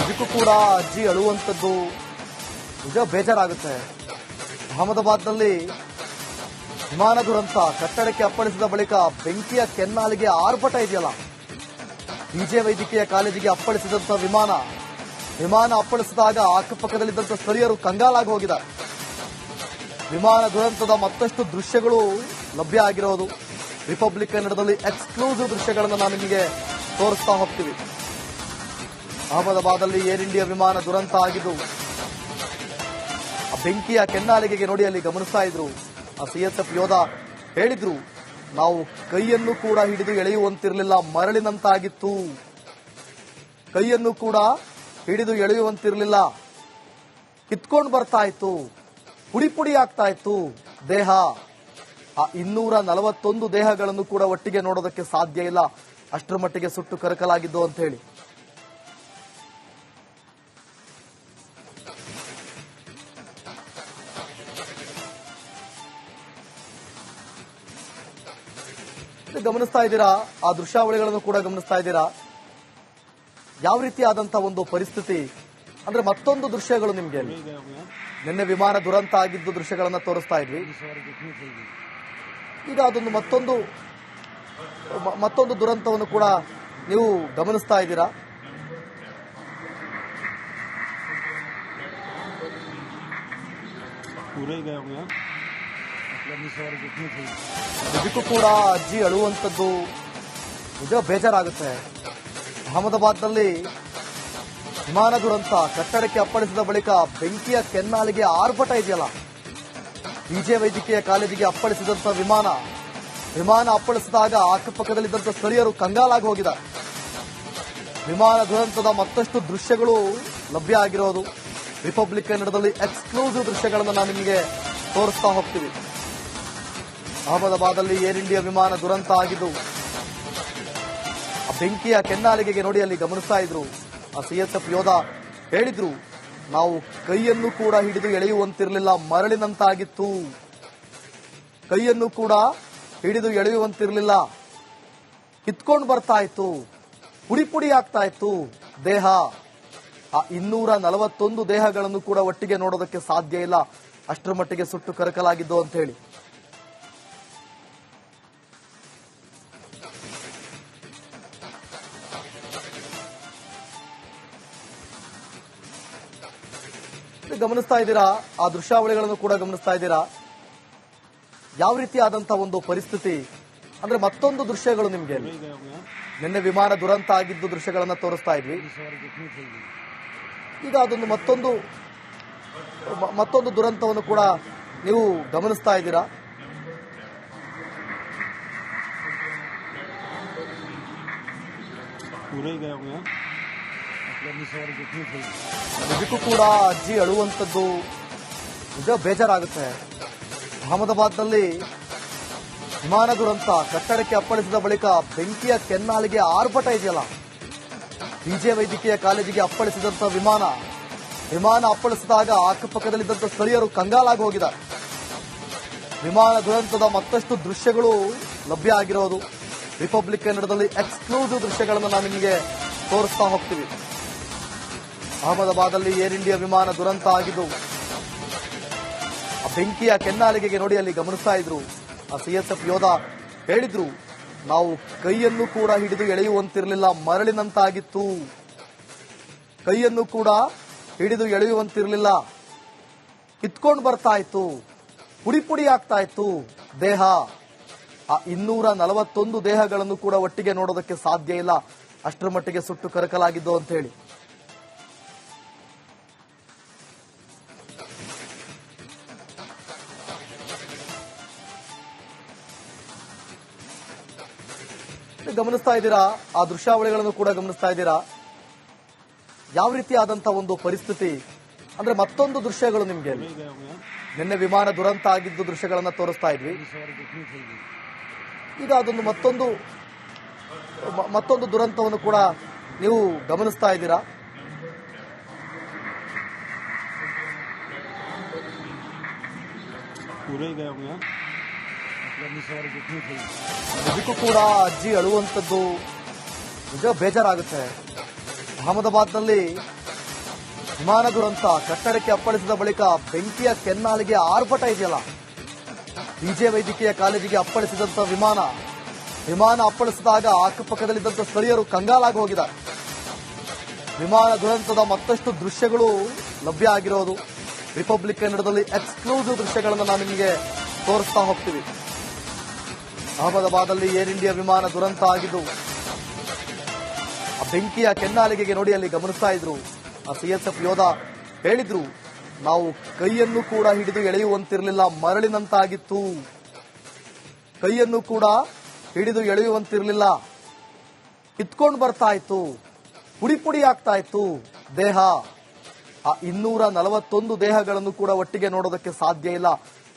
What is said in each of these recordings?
ಇದಕ್ಕೂ ಕೂಡ ಅಜ್ಜಿ ಅಳುವಂಥದ್ದು ನಿಜ ಬೇಜಾರಾಗುತ್ತೆ. ಅಹಮದಾಬಾದ್ನಲ್ಲಿ ವಿಮಾನ ದುರಂತ, ಕಟ್ಟಡಕ್ಕೆ ಅಪ್ಪಳಿಸಿದ ಬಳಿಕ ಬೆಂಕಿಯ ಕೆನ್ನಾಲಿಗೆ ಆರ್ಭಟ ಇದೆಯಲ್ಲ, ಪಿಜೆ ವೈದ್ಯಕೀಯ ಕಾಲೇಜಿಗೆ ಅಪ್ಪಳಿಸಿದಂತ ವಿಮಾನ ಅಪ್ಪಳಿಸಿದಾಗ ಅಕ್ಕಪಕ್ಕದಲ್ಲಿದ್ದಂಥ ಸ್ಥಳೀಯರು ಕಂಗಾಲಾಗಿ ಹೋಗಿದ್ದಾರೆ. ವಿಮಾನ ದುರಂತದ ಮತ್ತಷ್ಟು ದೃಶ್ಯಗಳು ಲಭ್ಯ ಆಗಿರೋದು. ರಿಪಬ್ಲಿಕ್ ಕನ್ನಡದಲ್ಲಿ ಎಕ್ಸ್ಕ್ಲೂಸಿವ್ ದೃಶ್ಯಗಳನ್ನು ನಾನು ನಿಮಗೆ ತೋರಿಸ್ತಾ ಹೋಗ್ತೀವಿ. ಅಹಮದಾಬಾದಲ್ಲಿ ಏರ್ ಇಂಡಿಯಾ ವಿಮಾನ ದುರಂತ ಆಗಿದ್ದು, ಆ ಬೆಂಕಿಯ ಕೆನ್ನಾಲಿಗೆಗೆ ನೋಡಿ ಅಲ್ಲಿ ಗಮನಿಸ್ತಾ ಇದ್ರು. ಆ ಸಿಎಸ್ಎಫ್ ಯೋಧ ಹೇಳಿದ್ರು, ನಾವು ಕೈಯನ್ನು ಕೂಡ ಹಿಡಿದು ಎಳೆಯುವಂತಿರಲಿಲ್ಲ, ಮರಳಿನಂತಾಗಿತ್ತು. ಕೈಯನ್ನು ಕೂಡ ಹಿಡಿದು ಎಳೆಯುವಂತಿರಲಿಲ್ಲ, ಕಿತ್ಕೊಂಡು ಬರ್ತಾ ಇತ್ತು, ಪುಡಿ ಪುಡಿ ಆಗ್ತಾ ಇತ್ತು ದೇಹ. ಆ 241 ದೇಹಗಳನ್ನು ಕೂಡ ಒಟ್ಟಿಗೆ ನೋಡೋದಕ್ಕೆ ಸಾಧ್ಯ ಇಲ್ಲ, ಅಷ್ಟರ ಮಟ್ಟಿಗೆ ಸುಟ್ಟು ಕರಕಲಾಗಿದ್ದು ಅಂತ ಹೇಳಿ. ಗಮನಿಸ್ತಾ ಇದ್ದೀರಾ, ಆ ದೃಶ್ಯಾವಳಿಗಳನ್ನು ಕೂಡ ಗಮನಿಸ್ತಾ ಇದ್ದೀರಾ. ಯಾವ ರೀತಿಯಾದಂತಹ ಒಂದು ಪರಿಸ್ಥಿತಿ ಅಂದ್ರೆ ಮತ್ತೊಂದು ದೃಶ್ಯಗಳು ನಿಮ್ಗೆ ನಿನ್ನೆ ವಿಮಾನ ದುರಂತ ಆಗಿದ್ದು ದೃಶ್ಯಗಳನ್ನ ತೋರಿಸ್ತಾ ಇದ್ವಿ. ಈಗ ಅದೊಂದು ಮತ್ತೊಂದು ದುರಂತವನ್ನು ಕೂಡ ನೀವು ಗಮನಿಸ್ತಾ ಇದ್ದೀರಾ. ಇದಕ್ಕೂ ಕೂಡ ಅಜ್ಜಿ ಅಳುವಂಥದ್ದು ನಿಜ ಬೇಜಾರಾಗುತ್ತೆ. ಅಹಮದಾಬಾದ್ನಲ್ಲಿ ವಿಮಾನ ದುರಂತ, ಕಟ್ಟಡಕ್ಕೆ ಅಪ್ಪಳಿಸಿದ ಬಳಿಕ ಬೆಂಕಿಯ ಕೆನ್ನಾಲಿಗೆ ಆರ್ಭಟ ಇದೆಯಲ್ಲ, ಪಿಜೆ ವೈದ್ಯಕೀಯ ಕಾಲೇಜಿಗೆ ಅಪ್ಪಳಿಸಿದಂತ ವಿಮಾನ ಅಪ್ಪಳಿಸಿದಾಗ ಅಕ್ಕಪಕ್ಕದಲ್ಲಿದ್ದಂಥ ಸ್ಥಳೀಯರು ಕಂಗಾಲಾಗಿ ಹೋಗಿದ್ದಾರೆ. ವಿಮಾನ ದುರಂತದ ಮತ್ತಷ್ಟು ದೃಶ್ಯಗಳು ಲಭ್ಯ ಆಗಿರೋದು. ರಿಪಬ್ಲಿಕ್ ಕನ್ನಡದಲ್ಲಿ ಎಕ್ಸ್ಕ್ಲೂಸಿವ್ ದೃಶ್ಯಗಳನ್ನು ನಾನು ನಿಮಗೆ ತೋರಿಸ್ತಾ ಹೋಗ್ತೀವಿ. ಅಹಮದಾಬಾದಲ್ಲಿ ಏರ್ ಇಂಡಿಯಾ ವಿಮಾನ ದುರಂತ ಆಗಿದ್ದು, ಆ ಬೆಂಕಿಯ ಕೆನ್ನಾಲಿಗೆಗೆ ನೋಡಿ ಅಲ್ಲಿ ಗಮನಿಸ್ತಾ ಇದ್ರು. ಆ ಸಿಎಸ್ಎಫ್ ಯೋಧ ಹೇಳಿದ್ರು, ನಾವು ಕೈಯನ್ನು ಕೂಡ ಹಿಡಿದು ಎಳೆಯುವಂತಿರಲಿಲ್ಲ, ಮರಳಿನಂತಾಗಿತ್ತು. ಕೈಯನ್ನು ಕೂಡ ಹಿಡಿದು ಎಳೆಯುವಂತಿರಲಿಲ್ಲ, ಕಿತ್ಕೊಂಡು ಬರ್ತಾ ಇತ್ತು, ಪುಡಿ ಪುಡಿ ಆಗ್ತಾ ಇತ್ತು ದೇಹ. ಆ 241 ದೇಹಗಳನ್ನು ಕೂಡ ಒಟ್ಟಿಗೆ ನೋಡೋದಕ್ಕೆ ಸಾಧ್ಯ ಇಲ್ಲ, ಅಷ್ಟರ ಮಟ್ಟಿಗೆ ಸುಟ್ಟು ಕರಕಲಾಗಿದ್ದು ಅಂತ ಹೇಳಿ. ಗಮನಿಸ್ತಾ ಇದ್ದೀರಾ, ಆ ದೃಶ್ಯಾವಳಿಗಳನ್ನು ಕೂಡ ಗಮನಿಸ್ತಾ ಇದ್ದೀರಾ. ಯಾವ ರೀತಿಯಾದಂತಹ ಒಂದು ಪರಿಸ್ಥಿತಿ ಅಂದ್ರೆ ಮತ್ತೊಂದು ದೃಶ್ಯಗಳು ನಿಮ್ಗೆ ನಿನ್ನೆ ವಿಮಾನ ದುರಂತ ಆಗಿದ್ದು ದೃಶ್ಯಗಳನ್ನ ತೋರಿಸ್ತಾ ಇದ್ವಿ. ಈಗ ಅದೊಂದು ಮತ್ತೊಂದು ದುರಂತವನ್ನು ಕೂಡ ನೀವು ಗಮನಿಸ್ತಾ ಇದ್ದೀರಾ. ಇದಕ್ಕೂ ಕೂಡ ಅಜ್ಜಿ ಅಳುವಂಥದ್ದು ನಿಜ ಬೇಜಾರಾಗುತ್ತೆ. ಅಹಮದಾಬಾದ್ನಲ್ಲಿ ವಿಮಾನ ದುರಂತ, ಕಟ್ಟಡಕ್ಕೆ ಅಪ್ಪಳಿಸಿದ ಬಳಿಕ ಬೆಂಕಿಯ ಕೆನ್ನಾಲಿಗೆ ಆರ್ಭಟ ಇದೆಯಲ್ಲ, ಪಿಜೆ ವೈದ್ಯಕೀಯ ಕಾಲೇಜಿಗೆ ಅಪ್ಪಳಿಸಿದಂತ ವಿಮಾನ ಅಪ್ಪಳಿಸಿದಾಗ ಅಕ್ಕಪಕ್ಕದಲ್ಲಿದ್ದಂಥ ಸ್ಥಳೀಯರು ಕಂಗಾಲಾಗಿ ಹೋಗಿದ್ದಾರೆ. ವಿಮಾನ ದುರಂತದ ಮತ್ತಷ್ಟು ದೃಶ್ಯಗಳು ಲಭ್ಯ ಆಗಿರೋದು. ರಿಪಬ್ಲಿಕ್ ಕನ್ನಡದಲ್ಲಿ ಎಕ್ಸ್ಕ್ಲೂಸಿವ್ ದೃಶ್ಯಗಳನ್ನು ನಾನು ನಿಮಗೆ ತೋರಿಸ್ತಾ ಹೋಗ್ತೀವಿ. ಅಹಮದಾಬಾದಲ್ಲಿ ಏರ್ ಇಂಡಿಯಾ ವಿಮಾನ ದುರಂತ ಆಗಿದ್ದು, ಆ ಬೆಂಕಿಯ ಕೆನ್ನಾಲಿಗೆಗೆ ನೋಡಿ ಅಲ್ಲಿ ಗಮನಿಸ್ತಾ ಇದ್ರು. ಆ ಸಿಎಸ್ಎಫ್ ಯೋಧ ಹೇಳಿದ್ರು, ನಾವು ಕೈಯನ್ನು ಕೂಡ ಹಿಡಿದು ಎಳೆಯುವಂತಿರಲಿಲ್ಲ, ಮರಳಿನಂತಾಗಿತ್ತು. ಕೈಯನ್ನು ಕೂಡ ಹಿಡಿದು ಎಳೆಯುವಂತಿರಲಿಲ್ಲ, ಕಿತ್ಕೊಂಡು ಬರ್ತಾ ಇತ್ತು, ಪುಡಿ ಪುಡಿ ಆಗ್ತಾ ಇತ್ತು ದೇಹ. ಆ 241 ದೇಹಗಳನ್ನು ಕೂಡ ಒಟ್ಟಿಗೆ ನೋಡೋದಕ್ಕೆ ಸಾಧ್ಯ ಇಲ್ಲ, ಅಷ್ಟರ ಮಟ್ಟಿಗೆ ಸುಟ್ಟು ಕರಕಲಾಗಿದ್ದು ಅಂತ ಹೇಳಿ. ಗಮನಿಸ್ತಾ ಇದ್ದೀರಾ, ಆ ದೃಶ್ಯಾವಳಿಗಳನ್ನು ಕೂಡ ಗಮನಿಸ್ತಾ ಇದ್ದೀರಾ. ಯಾವ ರೀತಿಯಾದಂತಹ ಒಂದು ಪರಿಸ್ಥಿತಿ ಅಂದ್ರೆ ಮತ್ತೊಂದು ದೃಶ್ಯಗಳು ನಿಮ್ಗೆ ನಿನ್ನೆ ವಿಮಾನ ದುರಂತ ಆಗಿದ್ದು ದೃಶ್ಯಗಳನ್ನ ತೋರಿಸ್ತಾ ಇದ್ವಿ. ಈಗ ಅದೊಂದು ಮತ್ತೊಂದು ದುರಂತವನ್ನು ಕೂಡ ನೀವು ಗಮನಿಸ್ತಾ ಇದ್ದೀರಾ. ಇದಕ್ಕೂ ಕೂಡ ಅಜ್ಜಿ ಅಳುವಂಥದ್ದು ನಿಜ ಬೇಜಾರಾಗುತ್ತೆ. ಅಹಮದಾಬಾದ್ನಲ್ಲಿ ವಿಮಾನ ದುರಂತ ಕಟ್ಟಡಕ್ಕೆ ಅಪ್ಪಳಿಸಿದ ಬಳಿಕ ಬೆಂಕಿಯ ಕೆನ್ನಾಲಿಗೆ ಆರ್ಭಟ ಇದೆಯಲ್ಲ. ಪಿಜೆ ವೈದ್ಯಕೀಯ ಕಾಲೇಜಿಗೆ ಅಪ್ಪಳಿಸಿದಂತ ವಿಮಾನ ಅಪ್ಪಳಿಸಿದಾಗ ಅಕ್ಕಪಕ್ಕದಲ್ಲಿದ್ದಂತ ಸ್ಥಳೀಯರು ಕಂಗಾಲಾಗಿ ಹೋಗಿದ್ದಾರೆ. ವಿಮಾನ ದುರಂತದ ಮತ್ತಷ್ಟು ದೃಶ್ಯಗಳು ಲಭ್ಯ ಆಗಿರೋದು. ರಿಪಬ್ಲಿಕ್ ಕನ್ನಡದಲ್ಲಿ ಎಕ್ಸ್ಕ್ಲೂಸಿವ್ ದೃಶ್ಯಗಳನ್ನು ನಾವು ನಿಮಗೆ ತೋರಿಸ್ತಾ ಹೋಗ್ತೀವಿ. ಅಹಮದಾಬಾದಲ್ಲಿ ಏರ್ ಇಂಡಿಯಾ ವಿಮಾನ ದುರಂತ ಆಗಿದ್ದು ಆ ಬೆಂಕಿಯ ಕೆನ್ನಾಲಿಗೆಗೆ ನೋಡಿ ಅಲ್ಲಿ ಗಮನಿಸ್ತಾ ಇದ್ರು. ಆ ಸಿಎಸ್ಎಫ್ ಯೋಧ ಹೇಳಿದ್ರು, ನಾವು ಕೈಯನ್ನು ಕೂಡ ಹಿಡಿದು ಎಳೆಯುವಂತಿರಲಿಲ್ಲ, ಮರಳಿನಂತಾಗಿತ್ತು. ಕೈಯನ್ನು ಕೂಡ ಹಿಡಿದು ಎಳೆಯುವಂತಿರಲಿಲ್ಲ, ಕಿತ್ಕೊಂಡು ಬರ್ತಾ ಇತ್ತು, ಪುಡಿ ಪುಡಿ ಆಗ್ತಾ ಇತ್ತು ದೇಹ. ಆ 241 ದೇಹಗಳನ್ನು ಕೂಡ ಒಟ್ಟಿಗೆ ನೋಡೋದಕ್ಕೆ ಸಾಧ್ಯ ಇಲ್ಲ,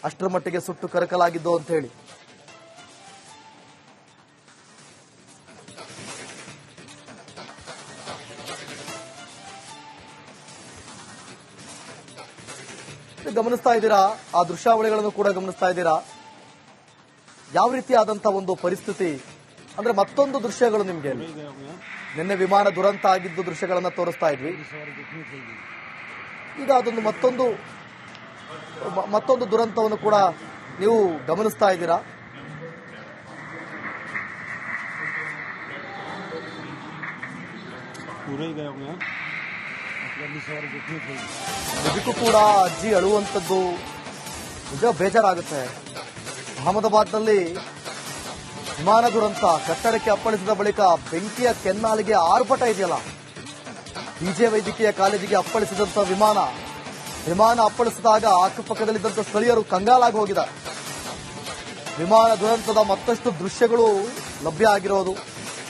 ಅಷ್ಟರ ಮಟ್ಟಿಗೆ ಸುಟ್ಟು ಕರಕಲಾಗಿದ್ದು ಅಂತ ಹೇಳಿ. ಗಮನಿಸ್ತಾ ಇದ್ದೀರಾ, ಆ ದೃಶ್ಯಾವಳಿಗಳನ್ನು ಕೂಡ ಗಮನಿಸ್ತಾ ಇದ್ದೀರಾ. ಯಾವ ರೀತಿಯಾದಂತಹ ಒಂದು ಪರಿಸ್ಥಿತಿ ಅಂದ್ರೆ ಮತ್ತೊಂದು ದೃಶ್ಯಗಳು ನಿಮ್ಗೆ ನಿನ್ನೆ ವಿಮಾನ ದುರಂತ ಆಗಿದ್ದು ದೃಶ್ಯಗಳನ್ನ ತೋರಿಸ್ತಾ ಇದ್ವಿ. ಈಗ ಅದೊಂದು ಮತ್ತೊಂದು ದುರಂತವನ್ನು ಕೂಡ ನೀವು ಗಮನಿಸ್ತಾ ಇದ್ದೀರಾ. ಇದಕ್ಕೂ ಕೂಡ ಅಜ್ಜಿ ಅಳುವಂಥದ್ದು ನಿಜ ಬೇಜಾರಾಗುತ್ತೆ. ಅಹಮದಾಬಾದ್ನಲ್ಲಿ ವಿಮಾನ ದುರಂತ ಕಟ್ಟಡಕ್ಕೆ ಅಪ್ಪಳಿಸಿದ ಬಳಿಕ ಬೆಂಕಿಯ ಕೆನ್ನಾಲಿಗೆ ಆರ್ಭಟ ಇದೆಯಲ್ಲ. ಪಿಜೆ ವೈದ್ಯಕೀಯ ಕಾಲೇಜಿಗೆ ಅಪ್ಪಳಿಸಿದಂತ ವಿಮಾನ ಅಪ್ಪಳಿಸಿದಾಗ ಅಕ್ಕಪಕ್ಕದಲ್ಲಿದ್ದಂತ ಸ್ಥಳೀಯರು ಕಂಗಾಲಾಗಿ ಹೋಗಿದ್ದಾರೆ. ವಿಮಾನ ದುರಂತದ ಮತ್ತಷ್ಟು ದೃಶ್ಯಗಳು ಲಭ್ಯ ಆಗಿರೋದು.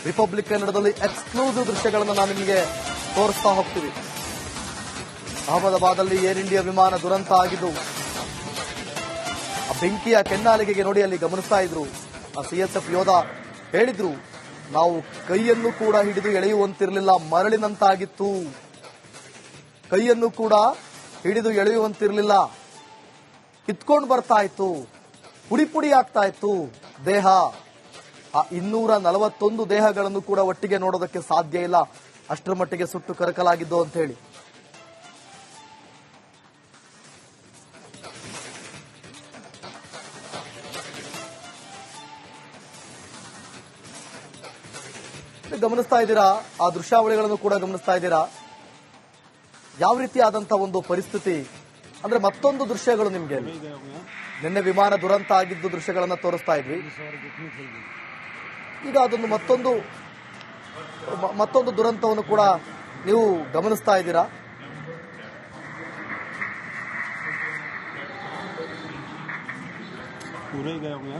ರಿಪಬ್ಲಿಕ್ ಕನ್ನಡದಲ್ಲಿ ಎಕ್ಸ್ಕ್ಲೂಸಿವ್ ದೃಶ್ಯಗಳನ್ನು ನಾವು ನಿಮಗೆ ತೋರಿಸ್ತಾ ಹೋಗ್ತೀವಿ. ಅಹಮದಾಬಾದಲ್ಲಿ ಏರ್ ಇಂಡಿಯಾ ವಿಮಾನ ದುರಂತ ಆಗಿದ್ದು ಆ ಬೆಂಕಿಯ ಕೆನ್ನಾಲಿಗೆಗೆ ನೋಡಿ ಅಲ್ಲಿ ಗಮನಿಸ್ತಾ ಇದ್ರು. ಆ ಸಿಎಸ್ಎಫ್ ಯೋಧ ಹೇಳಿದ್ರು, ನಾವು ಕೈಯನ್ನು ಕೂಡ ಹಿಡಿದು ಎಳೆಯುವಂತಿರಲಿಲ್ಲ, ಮರಳಿನಂತಾಗಿತ್ತು. ಕೈಯನ್ನು ಕೂಡ ಹಿಡಿದು ಎಳೆಯುವಂತಿರಲಿಲ್ಲ, ಕಿತ್ಕೊಂಡು ಬರ್ತಾ ಇತ್ತು, ಪುಡಿ ಪುಡಿ ಆಗ್ತಾ ಇತ್ತು ದೇಹ. ಆ 241 ದೇಹಗಳನ್ನು ಕೂಡ ಒಟ್ಟಿಗೆ ನೋಡೋದಕ್ಕೆ ಸಾಧ್ಯ ಇಲ್ಲ, ಅಷ್ಟರ ಮಟ್ಟಿಗೆ ಸುಟ್ಟು ಕರಕಲಾಗಿದ್ದು ಅಂತ ಹೇಳಿ. ಗಮನಿಸ್ತಾ ಇದ್ದೀರಾ, ಆ ದೃಶ್ಯಾವಳಿಗಳನ್ನು ಕೂಡ ಗಮನಿಸ್ತಾ ಇದ್ದೀರಾ. ಯಾವ ರೀತಿಯಾದಂತಹ ಒಂದು ಪರಿಸ್ಥಿತಿ ಅಂದ್ರೆ ಮತ್ತೊಂದು ದೃಶ್ಯಗಳು ನಿಮ್ಗೆ ನಿನ್ನೆ ವಿಮಾನ ದುರಂತ ಆಗಿದ್ದು ದೃಶ್ಯಗಳನ್ನ ತೋರಿಸ್ತಾ ಇದ್ವಿ. ಈಗ ಅದೊಂದು ಮತ್ತೊಂದು ದುರಂತವನ್ನು ಕೂಡ ನೀವು ಗಮನಿಸ್ತಾ ಇದ್ದೀರಾ. पूरे गए होंगे